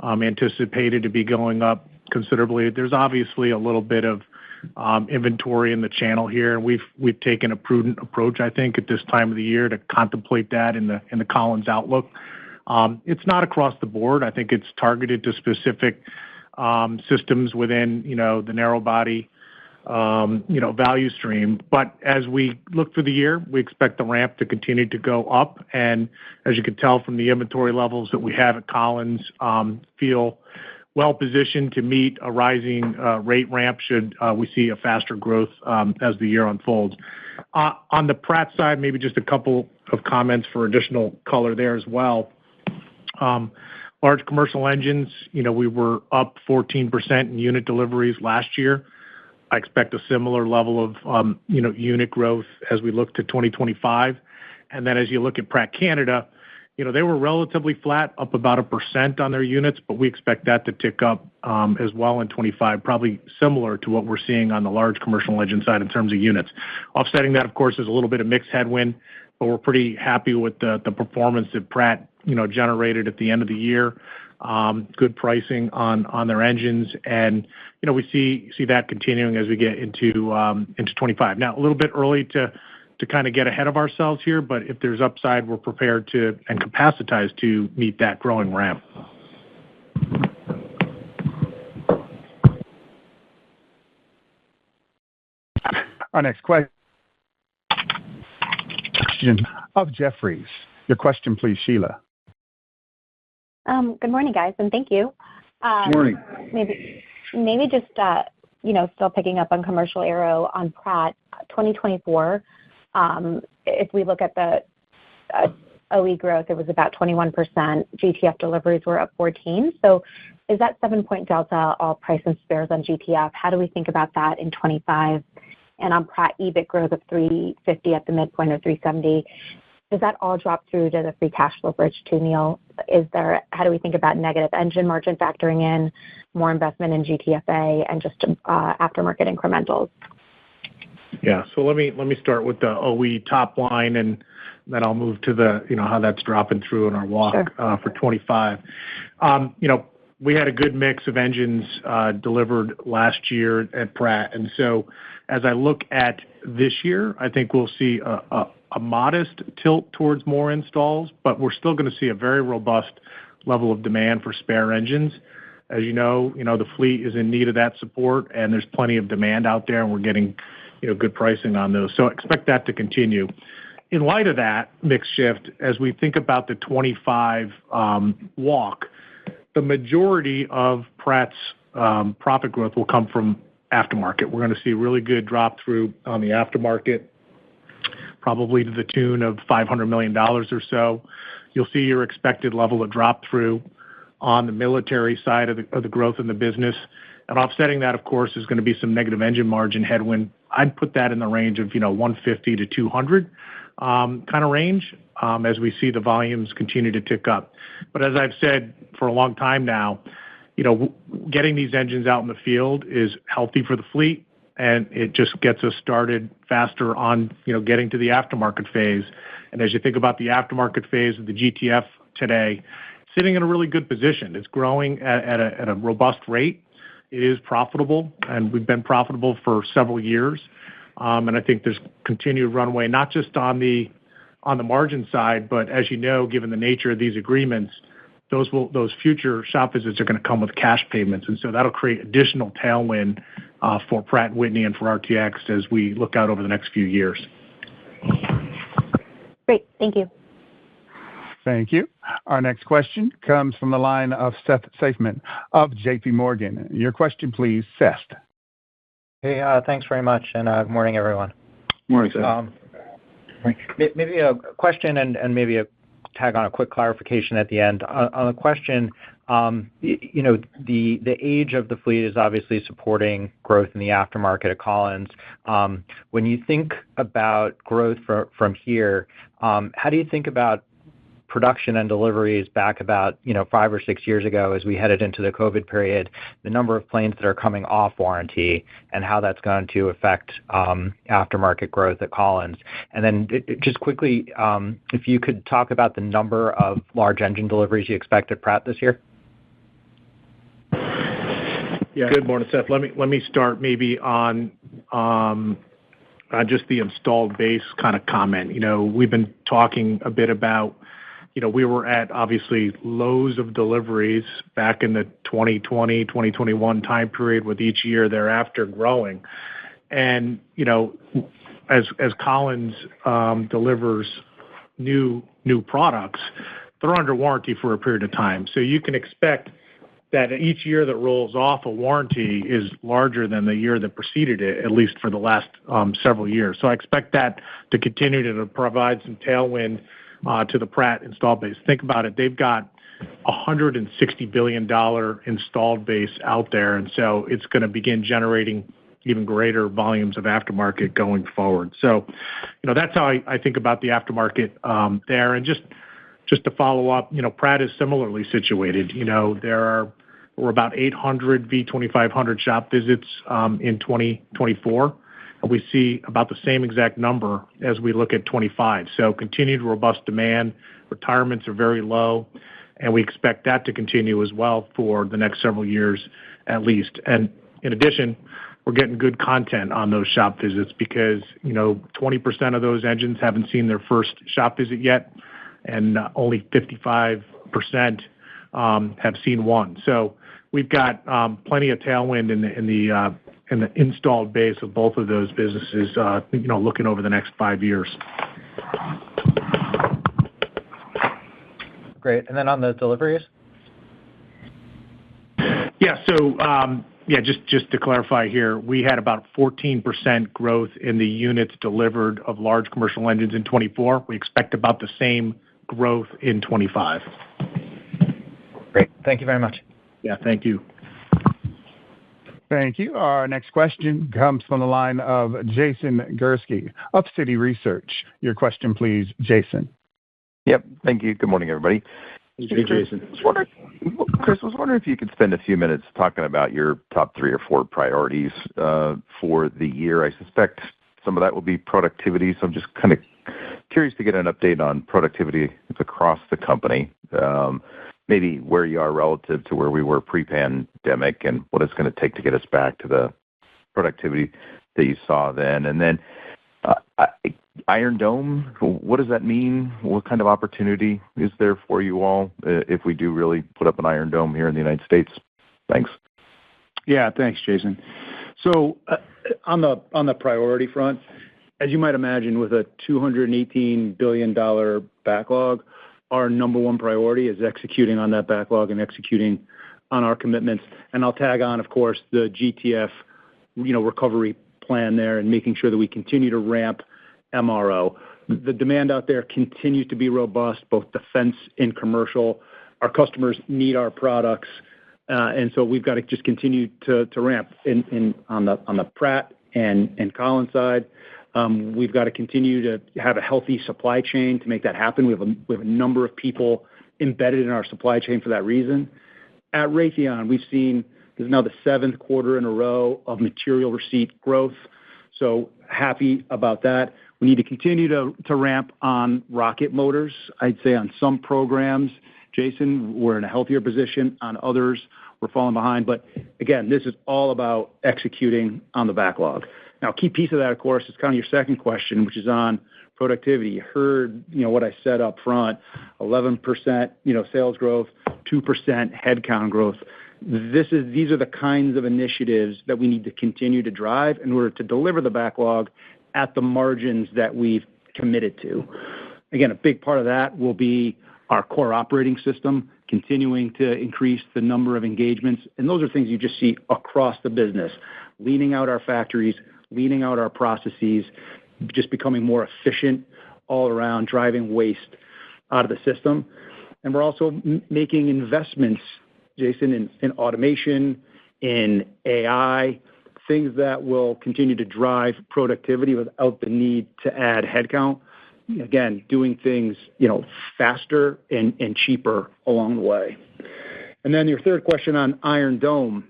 anticipated to be going up considerably, there's obviously a little bit of inventory in the channel here, and we've taken a prudent approach, I think, at this time of the year to contemplate that in the Collins outlook. It's not across the board. I think it's targeted to specific systems within the narrow body value stream. But as we look for the year, we expect the ramp to continue to go up, and as you can tell from the inventory levels that we have at Collins, feel well positioned to meet a rising rate ramp should we see a faster growth as the year unfolds. On the Pratt side, maybe just a couple of comments for additional color there as well. Large commercial engines, we were up 14% in unit deliveries last year. I expect a similar level of unit growth as we look to 2025. And then as you look at Pratt Canada, they were relatively flat, up about 1% on their units, but we expect that to tick up as well in 25, probably similar to what we're seeing on the large commercial engine side in terms of units. Offsetting that, of course, is a little bit of mixed headwind, but we're pretty happy with the performance that Pratt generated at the end of the year. Good pricing on their engines, and we see that continuing as we get into 25. Now, a little bit early to kind of get ahead of ourselves here, but if there's upside, we're prepared to and capacitized to meet that growing ramp. Our next question of Jefferies. Your question, please, Sheila. Good morning, guys, and thank you. Good morning. Maybe just still picking up on commercial aero on Pratt 2024. If we look at the OE growth, it was about 21%. GTF deliveries were up 14%. So is that 7-point delta all price and spares on GTF? How do we think about that in 25? And on Pratt, EBIT growth of 350 at the midpoint of 370. Does that all drop through to the free cash flow bridge too, Neil? How do we think about negative engine margin factoring in, more investment in GTFA, and just aftermarket incrementals? Yeah, so let me start with the OE top line, and then I'll move to the how that's dropping through in our walk for 25. We had a good mix of engines delivered last year at Pratt, and so as I look at this year, I think we'll see a modest tilt towards more installs, but we're still going to see a very robust level of demand for spare engines. As you know, the fleet is in need of that support, and there's plenty of demand out there, and we're getting good pricing on those. So expect that to continue. In light of that mix shift, as we think about the 25 walk, the majority of Pratt's profit growth will come from aftermarket. We're going to see really good drop through on the aftermarket, probably to the tune of $500 million or so. You'll see your expected level of drop through on the military side of the growth in the business. And offsetting that, of course, is going to be some negative engine margin headwind. I'd put that in the range of 150 to 200 kind of range as we see the volumes continue to tick up. But as I've said for a long time now, getting these engines out in the field is healthy for the fleet, and it just gets us started faster on getting to the aftermarket phase. And as you think about the aftermarket phase of the GTF today, sitting in a really good position. It's growing at a robust rate. It is profitable, and we've been profitable for several years. And I think there's continued runway, not just on the margin side, but as you know, given the nature of these agreements, those future shop visits are going to come with cash payments, and so that'll create additional tailwind for Pratt Whitney and for RTX as we look out over the next few years. Great, thank you. Thank you. Our next question comes from the line of Seth Seifman of J.P. Morgan. Your question, please, Seth. Hey, thanks very much, and good morning, everyone. Morning, Seth. Maybe a question and maybe a tag on a quick clarification at the end. On the question, The age of the fleet is obviously supporting growth in the aftermarket at Collins. When you think about growth from here, how do you think about production and deliveries back about 5 or 6 years ago as we headed into the COVID period, the number of planes that are coming off warranty and how that's going to affect aftermarket growth at Collins? And then just quickly, if you could talk about the number of large engine deliveries you expect at Pratt this year. Yeah. Good morning, Seth. Let me start maybe on just the installed base kind of comment. We've been talking a bit about, we were at obviously lows of deliveries back in the 2020, 2021 time period, with each year thereafter growing. And, as Collins delivers new products, they're under warranty for a period of time. So you can expect that each year that rolls off a warranty is larger than the year that preceded it, at least for the last several years. So I expect that to continue to provide some tailwind to the Pratt installed base. Think about it. They've got $160 billion installed base out there, and so it's going to begin generating even greater volumes of aftermarket going forward. So, that's how I think about the aftermarket there. And just to follow up, Pratt is similarly situated. There were about 800 V2500 shop visits in 2024. And we see about the same exact number as we look at 25. So continued robust demand, retirements are very low, and we expect that to continue as well for the next several years at least. And in addition, we're getting good content on those shop visits because, 20% of those engines haven't seen their first shop visit yet, and only 55% have seen one. So we've got plenty of tailwind in the installed base of both of those businesses, looking over the next 5 years. Great. And then on the deliveries? Yeah. So, just to clarify here, we had about 14% growth in the units delivered of large commercial engines in 24. We expect about the same growth in 25. Great. Thank you very much. Yeah, thank you. Thank you. Our next question comes from the line of Jason Gursky of Citi Research. Your question, please, Jason. Yep. Thank you. Good morning, everybody. Hey, Jason. Chris, I was wondering if you could spend a few minutes talking about your top 3 or 4 priorities for the year. I suspect some of that will be productivity, so I'm just kind of curious to get an update on productivity across the company. Maybe where you are relative to where we were pre-pandemic and what it's going to take to get us back to the productivity that you saw then. And then Iron Dome, what does that mean? What kind of opportunity is there for you all if we do really put up an Iron Dome here in the United States? Thanks. Yeah, thanks, Jason. So on the priority front, as you might imagine, with a $218 billion backlog, our number one priority is executing on that backlog and executing on our commitments. And I'll tag on, of course, the GTF, recovery plan there and making sure that we continue to ramp MRO. The demand out there continues to be robust, both defense and commercial. Our customers need our products, and so we've got to just continue to ramp on the Pratt and Collins side. We've got to continue to have a healthy supply chain to make that happen. We have a number of people embedded in our supply chain for that reason. At Raytheon, we've seen this is now the 7th quarter in a row of material receipt growth. So happy about that. We need to continue to ramp on rocket motors. I'd say on some programs, Jason, we're in a healthier position. On others, we're falling behind. But again, this is all about executing on the backlog. Now, a key piece of that, of course, is kind of your second question, which is on productivity. You heard, what I said up front, 11%, sales growth, 2% headcount growth. These are the kinds of initiatives that we need to continue to drive in order to deliver the backlog at the margins that we've committed to. Again, a big part of that will be our core operating system, continuing to increase the number of engagements. And those are things you just see across the business, leaning out our factories, leaning out our processes, just becoming more efficient all around, driving waste out of the system. And we're also making investments Jason, in automation, in AI, things that will continue to drive productivity without the need to add headcount. Again, doing things, faster and cheaper along the way. And then your third question on Iron Dome.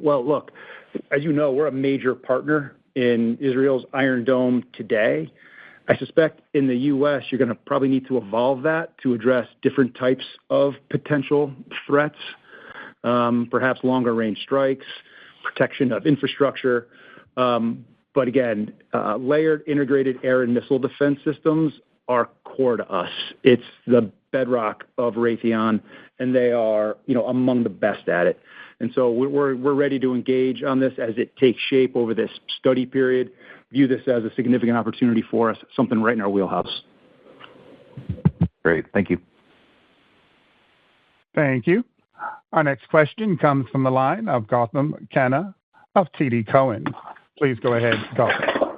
Well, look, as you know, we're a major partner in Israel's Iron Dome today. I suspect in the U.S., you're going to probably need to evolve that to address different types of potential threats, perhaps longer-range strikes, protection of infrastructure. But again, layered integrated air and missile defense systems are core to us. It's the bedrock of Raytheon, and they are, among the best at it. And so we're ready to engage on this as it takes shape over this study period. View this as a significant opportunity for us, something right in our wheelhouse. Great. Thank you. Thank you. Our next question comes from the line of Gautam Khanna of TD Cowen. Please go ahead, Gautam.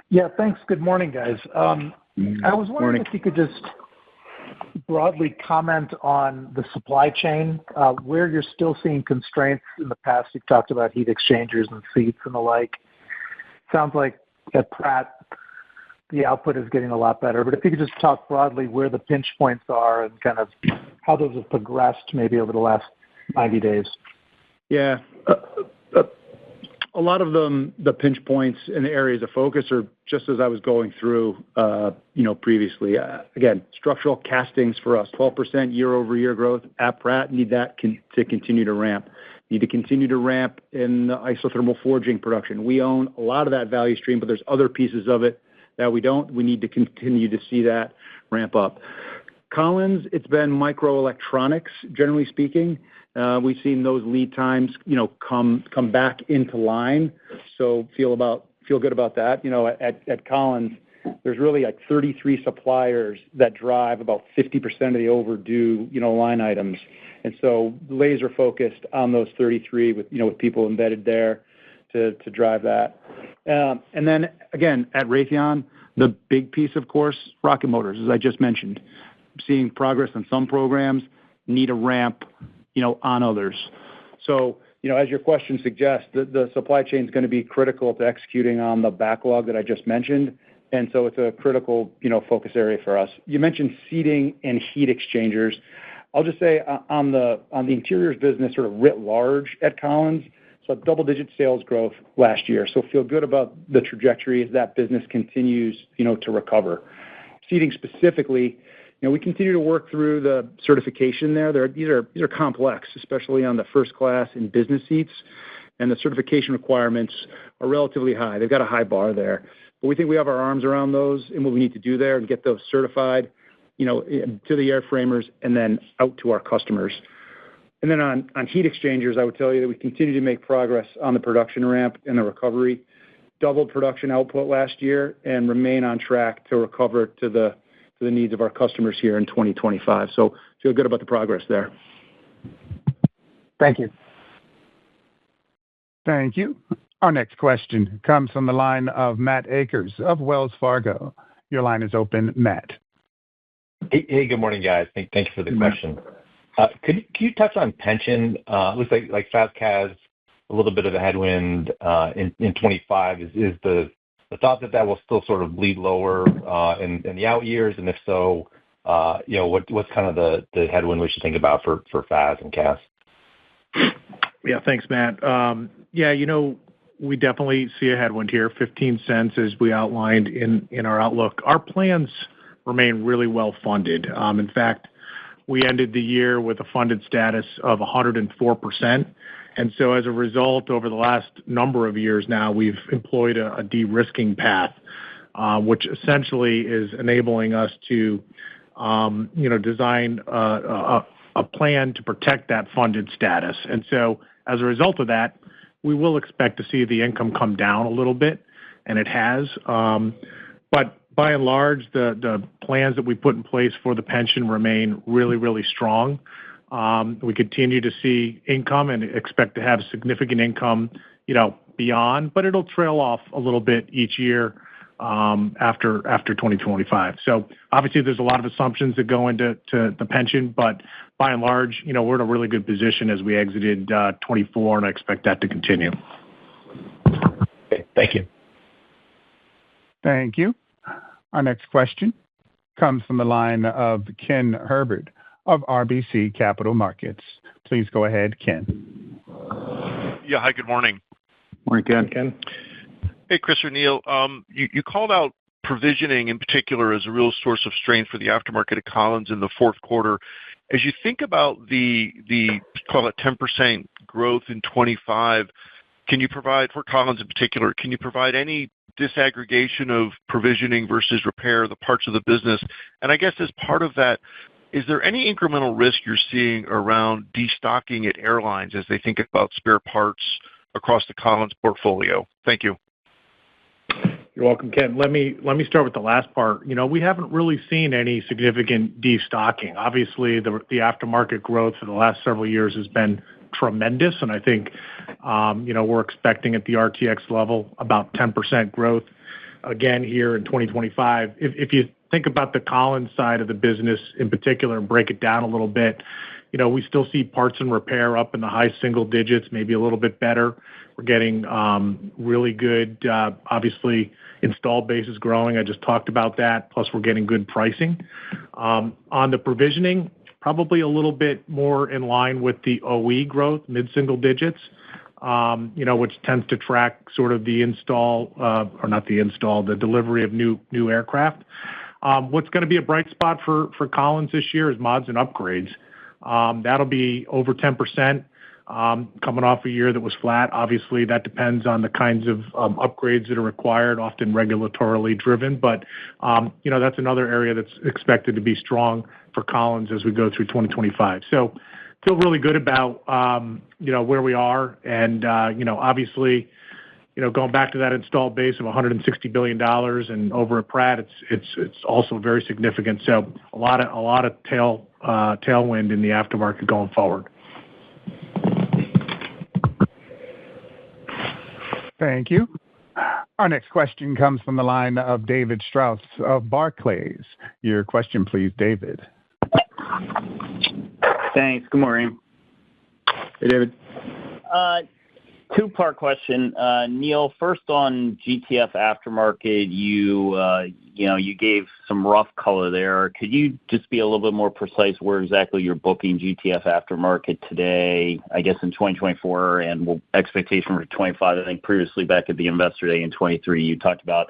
Yeah, thanks. Good morning, guys. I was wondering if you could just broadly comment on the supply chain, where you're still seeing constraints. In the past, you've talked about heat exchangers and seats and the like. Sounds like at Pratt, the output is getting a lot better. But if you could just talk broadly where the pinch points are and kind of how those have progressed maybe over the last 90 days. Yeah. A lot of them, the pinch points and the areas of focus are just as I was going through, previously. Again, structural castings for us, 12% year-over-year growth at Pratt. Need that to continue to ramp. Need to continue to ramp in the isothermal forging production. We own a lot of that value stream, but there's other pieces of it that we don't. We need to continue to see that ramp up. Collins, it's been microelectronics, generally speaking. We've seen those lead times, come back into line. So feel good about that. At Collins, there's really like 33 suppliers that drive about 50% of the overdue, line items. And so laser focused on those 33 with people embedded there to drive that. And then again, at Raytheon, the big piece, of course, rocket motors, as I just mentioned. Seeing progress on some programs, need a ramp, on others. So, as your question suggests, the supply chain is going to be critical to executing on the backlog that I just mentioned. And so it's a critical, focus area for us. You mentioned seating and heat exchangers. I'll just say on the interiors business, sort of writ large at Collins, so double-digit sales growth last year. So feel good about the trajectory as that business continues, to recover. Seating specifically, we continue to work through the certification there. These are complex, especially on the first class and business seats, and the certification requirements are relatively high. They've got a high bar there. But we think we have our arms around those and what we need to do there and get those certified, to the airframers and then out to our customers. And then on heat exchangers, I would tell you that we continue to make progress on the production ramp and the recovery. Doubled production output last year and remain on track to recover to the needs of our customers here in 2025. So feel good about the progress there. Thank you. Thank you. Our next question comes from the line of Matt Akers of Wells Fargo. Your line is open, Matt. Hey, good morning, guys. Thank you for the question. Could you touch on pension? Looks like FASC has a little bit of a headwind in 25. Is the thought that will still sort of bleed lower in the out years? And if so, what's kind of the headwind we should think about for FAS and CAS? Yeah, thanks, Matt. We definitely see a headwind here, 15 cents as we outlined in our outlook. Our plans remain really well funded. In fact, we ended the year with a funded status of 104%. And so as a result, over the last number of years now, we've employed a de-risking path, which essentially is enabling us to, design a plan to protect that funded status. And so as a result of that, we will expect to see the income come down a little bit, and it has. But by and large, the plans that we put in place for the pension remain really, really strong. We continue to see income and expect to have significant income, beyond, but it'll trail off a little bit each year after 2025. So obviously, there's a lot of assumptions that go into the pension, but by and large, we're in a really good position as we exited 24, and I expect that to continue. Okay, thank you. Thank you. Our next question comes from the line of Ken Herbert of RBC Capital Markets. Please go ahead, Ken. Yeah, hi, good morning. Morning, Ken. Ken. Hey, Chris or Neil, you called out provisioning in particular as a real source of strength for the aftermarket at Collins in the fourth quarter. As you think about the call it 10% growth in 25, can you provide, for Collins in particular, can you provide any disaggregation of provisioning versus repair, the parts of the business? And I guess as part of that, is there any incremental risk you're seeing around destocking at airlines as they think about spare parts across the Collins portfolio? Thank you. You're welcome, Ken. Let me start with the last part. We haven't really seen any significant destocking. Obviously, the aftermarket growth for the last several years has been tremendous, and I think we're expecting at the RTX level about 10% growth again here in 2025. If you think about the Collins side of the business in particular and break it down a little bit, we still see parts and repair up in the high single digits, maybe a little bit better. We're getting really good, obviously, install base is growing. I just talked about that. Plus, we're getting good pricing. On the provisioning, probably a little bit more in line with the OE growth, mid-single digits, which tends to track sort of the the delivery of new aircraft. What's going to be a bright spot for Collins this year is mods and upgrades. That'll be over 10%, coming off a year that was flat. Obviously, that depends on the kinds of upgrades that are required, often regulatorily driven. But, that's another area that's expected to be strong for Collins as we go through 2025. So feel really good about, where we are. And, obviously, going back to that installed base of $160 billion and over at Pratt, it's also very significant. So a lot of tailwind in the aftermarket going forward. Thank you. Our next question comes from the line of David Strauss of Barclays. Your question, please, David. Thanks. Good morning. Hey, David. Two-part question. Neil, first on GTF aftermarket, you gave some rough color there. Could you just be a little bit more precise where exactly you're booking GTF aftermarket today, I guess in 2024, and expectation for 25? I think previously back at the Investor Day in 23, you talked about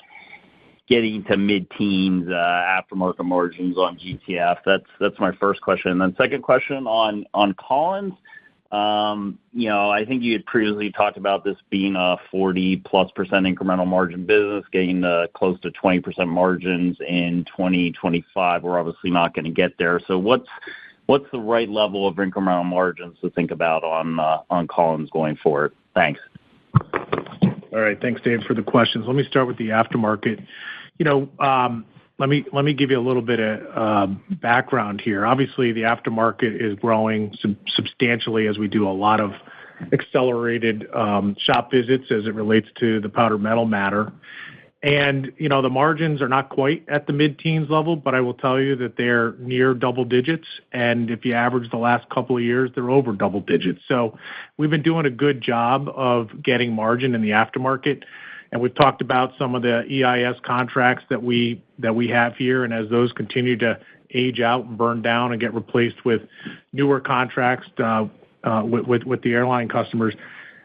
getting to mid-teens aftermarket margins on GTF. That's my first question. And then second question on Collins. I think you had previously talked about this being a 40+% incremental margin business, getting close to 20% margins in 2025. We're obviously not going to get there. So what's the right level of incremental margins to think about on Collins going forward? Thanks. All right. Thanks, Dave, for the questions. Let me start with the aftermarket. Let me give you a little bit of background here. Obviously, the aftermarket is growing substantially as we do a lot of accelerated shop visits as it relates to the powder metal matter. And, the margins are not quite at the mid-teens level, but I will tell you that they're near double digits. And if you average the last couple of years, they're over double digits. So we've been doing a good job of getting margin in the aftermarket. And we've talked about some of the EIS contracts that we have here. And as those continue to age out and burn down and get replaced with newer contracts with the airline customers,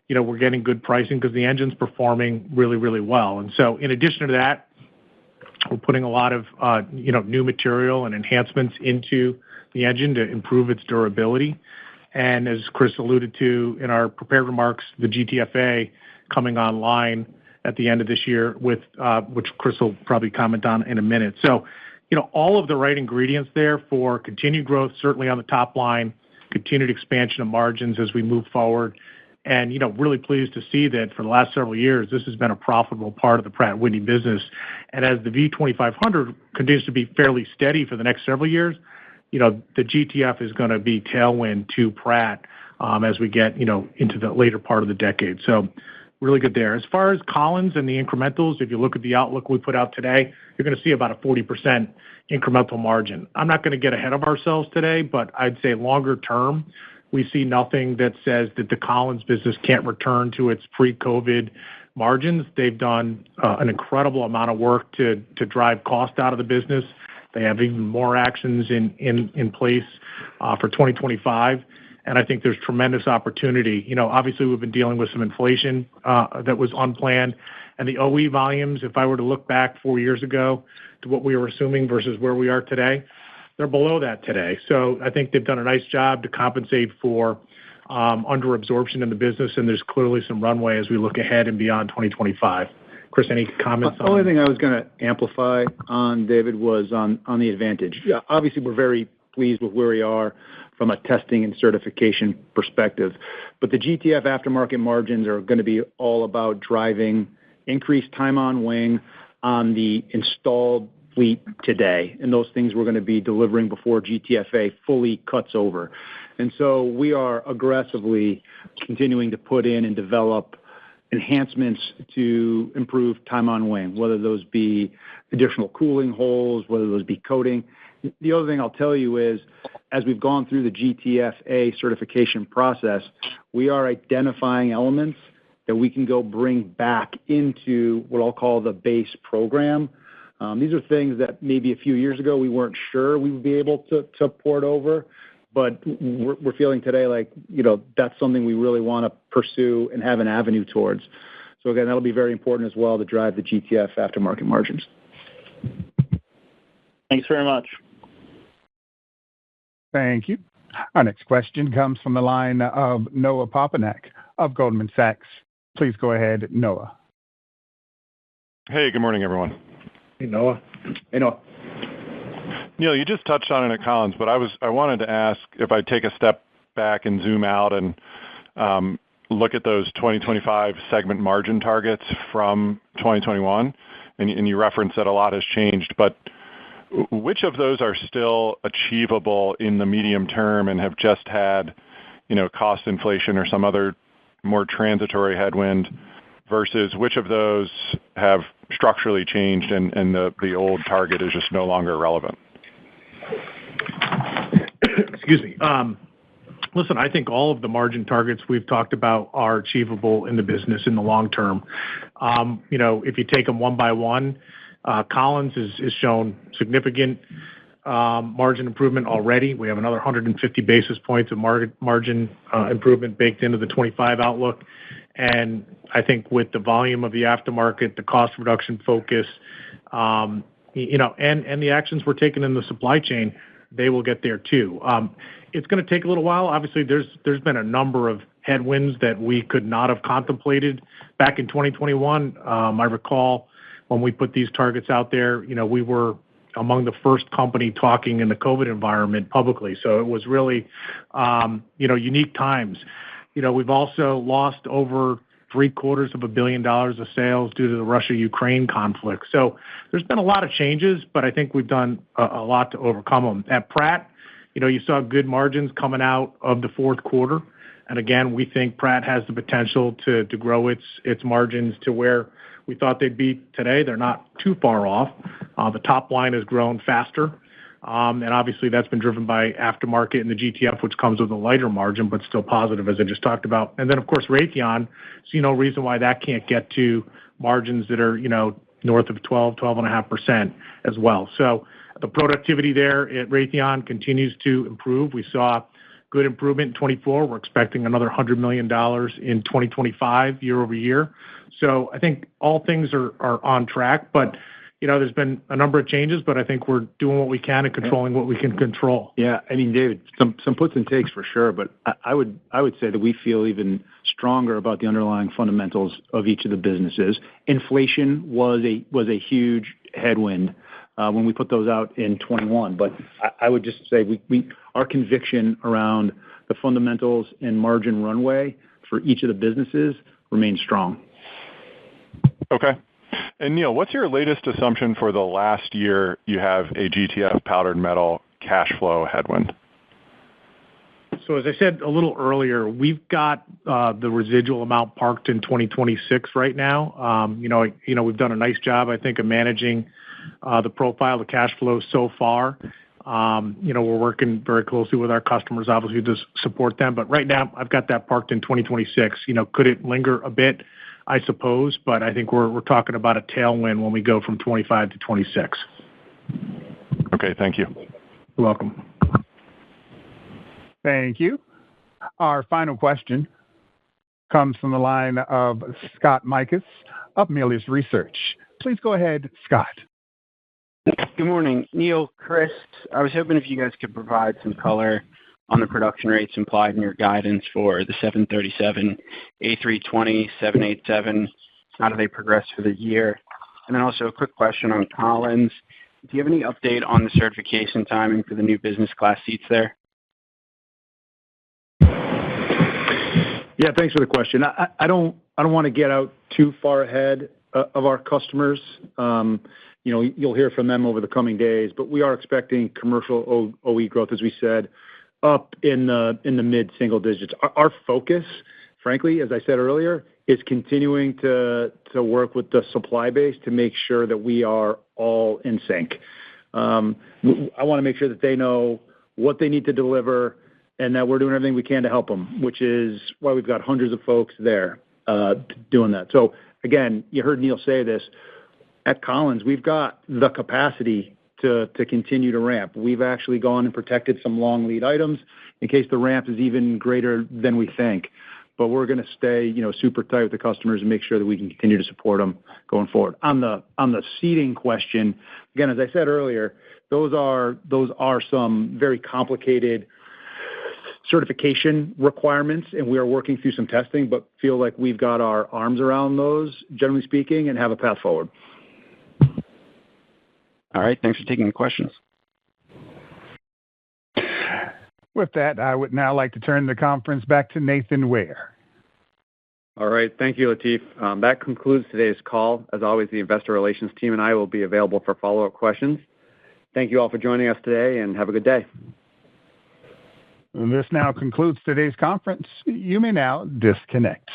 we're getting good pricing because the engine's performing really, really well. And so in addition to that, we're putting a lot of, new material and enhancements into the engine to improve its durability. And as Chris alluded to in our prepared remarks, the GTFA coming online at the end of this year with which Chris will probably comment on in a minute. So, all of the right ingredients there for continued growth, certainly on the top line, continued expansion of margins as we move forward. And, really pleased to see that for the last several years, this has been a profitable part of the Pratt Whitney business. And as the V2500 continues to be fairly steady for the next several years, the GTF is going to be tailwind to Pratt as we get, into the later part of the decade. So really good there. As far as Collins and the incrementals, if you look at the outlook we put out today, you're going to see about a 40% incremental margin. I'm not going to get ahead of ourselves today, but I'd say longer term, we see nothing that says that the Collins business can't return to its pre-COVID margins. They've done an incredible amount of work to drive cost out of the business. They have even more actions in place for 2025. And I think there's tremendous opportunity. Obviously, we've been dealing with some inflation that was unplanned. And the OE volumes, if I were to look back 4 years ago to what we were assuming versus where we are today, they're below that today. So I think they've done a nice job to compensate for under absorption in the business, and there's clearly some runway as we look ahead and beyond 2025. Chris, any comments on? The only thing I was going to amplify on, David, was on the advantage. Yeah, obviously, we're very pleased with where we are from a testing and certification perspective. But the GTF aftermarket margins are going to be all about driving increased time on wing on the installed fleet today. And those things we're going to be delivering before GTFA fully cuts over. And so we are aggressively continuing to put in and develop enhancements to improve time on wing, whether those be additional cooling holes, whether those be coating. The other thing I'll tell you is, as we've gone through the GTFA certification process, we are identifying elements that we can go bring back into what I'll call the base program. These are things that maybe a few years ago we weren't sure we would be able to port over, but we're feeling today like, that's something we really want to pursue and have an avenue towards. So again, that'll be very important as well to drive the GTF aftermarket margins. Thanks very much. Thank you. Our next question comes from the line of Noah Poponak of Goldman Sachs. Please go ahead, Noah. Hey, good morning, everyone. Hey, Noah. Hey, Noah. Neil, you just touched on it at Collins, but I wanted to ask if I take a step back and zoom out and look at those 2025 segment margin targets from 2021, and you referenced that a lot has changed, but which of those are still achievable in the medium term and have just had, cost inflation or some other more transitory headwind versus which of those have structurally changed and the old target is just no longer relevant? Excuse me. Listen, I think all of the margin targets we've talked about are achievable in the business in the long term. If you take them one by one, Collins has shown significant margin improvement already. We have another 150 basis points of margin improvement baked into the 25 outlook. And I think with the volume of the aftermarket, the cost reduction focus, and the actions we're taking in the supply chain, they will get there too. It's going to take a little while. Obviously, there's been a number of headwinds that we could not have contemplated back in 2021. I recall when we put these targets out there, we were among the first company talking in the COVID environment publicly. So it was really, unique times. We've also lost over $750 million of sales due to the Russia-Ukraine conflict. So there's been a lot of changes, but I think we've done a lot to overcome them. At Pratt, you saw good margins coming out of the fourth quarter. And again, we think Pratt has the potential to grow its margins to where we thought they'd be today. They're not too far off. The top line has grown faster. And obviously that's been driven by aftermarket and the GTF, which comes with a lighter margin, but still positive, as I just talked about. And then, of course, Raytheon, see no reason why that can't get to margins that are, north of 12.5% as well. So the productivity there at Raytheon continues to improve. We saw good improvement in 24. We're expecting another $100 million in 2025 year over year. So I think all things are on track, but there's been a number of changes, but I think we're doing what we can and controlling what we can control. Yeah, I mean, David, some puts and takes for sure, but I would say that we feel even stronger about the underlying fundamentals of each of the businesses. Inflation was a huge headwind when we put those out in 21, but I would just say our conviction around the fundamentals and margin runway for each of the businesses remains strong. Okay. And Neil, what's your latest assumption for the last year you have a GTF powdered metal cash flow headwind? So as I said a little earlier, we've got the residual amount parked in 2026 right now. We've done a nice job, I think, of managing the profile, the cash flow so far. We're working very closely with our customers, obviously, to support them. But right now, I've got that parked in 2026. Could it linger a bit? I suppose, but I think we're talking about a tailwind when we go from 25 to 26. Okay, thank you. You're welcome. Thank you. Our final question comes from the line of Scott Mikus of Melius Research. Please go ahead, Scott. Good morning. Neil, Chris, I was hoping if you guys could provide some color on the production rates implied in your guidance for the 737, A320, 787, how do they progress for the year? And then also a quick question on Collins. Do you have any update on the certification timing for the new business class seats there? Yeah, thanks for the question. I don't want to get out too far ahead of our customers. You'll hear from them over the coming days, but we are expecting commercial OE growth, as we said, up in the mid-single digits. Our focus, frankly, as I said earlier, is continuing to work with the supply base to make sure that we are all in sync. I want to make sure that they know what they need to deliver and that we're doing everything we can to help them, which is why we've got hundreds of folks there doing that. So, again, you heard Neil say this. At Collins, we've got the capacity to continue to ramp. We've actually gone and protected some long lead items in case the ramp is even greater than we think. But we're going to stay, super tight with the customers and make sure that we can continue to support them going forward. On the seating question, again, as I said earlier, those are some very complicated certification requirements, and we are working through some testing, but feel like we've got our arms around those, generally speaking, and have a path forward. All right. Thanks for taking the questions. With that, I would now like to turn the conference back to Nathan Ware. All right. Thank you, Latif. That concludes today's call. As always, the investor relations team and I will be available for follow-up questions. Thank you all for joining us today, and have a good day. This now concludes today's conference. You may now disconnect.